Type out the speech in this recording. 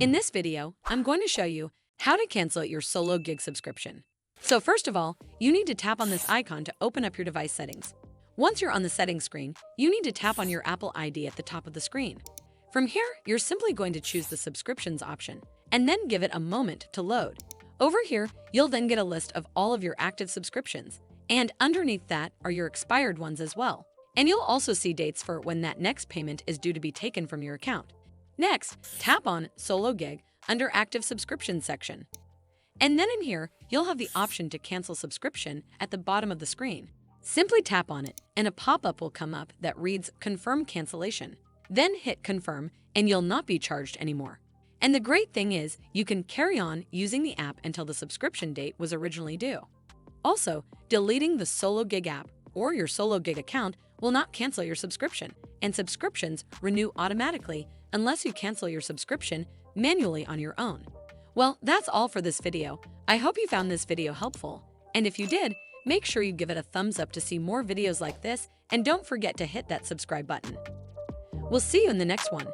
In this video, I'm going to show you how to cancel your solo gig subscription. So first of all, you need to tap on this icon to open up your device settings. Once you're on the settings screen, you need to tap on your Apple ID at the top of the screen. From here, you're simply going to choose the subscriptions option and then give it a moment to load. Over here, you'll then get a list of all of your active subscriptions, and underneath that are your expired ones as well. And you'll also see dates for when that next payment is due to be taken from your account. Next, tap on Solo Gig under Active Subscriptions section. And then in here, you'll have the option to cancel subscription at the bottom of the screen. Simply tap on it, and a pop-up will come up that reads Confirm Cancellation. Then hit Confirm, and you'll not be charged anymore. And the great thing is, you can carry on using the app until the subscription date was originally due. Also, deleting the Solo Gig app or your Solo Gig account will not cancel your subscription, and subscriptions renew automatically unless you cancel your subscription manually on your own. Well, that's all for this video. I hope you found this video helpful. And if you did, make sure you give it a thumbs up to see more videos like this, and don't forget to hit that subscribe button. We'll see you in the next one.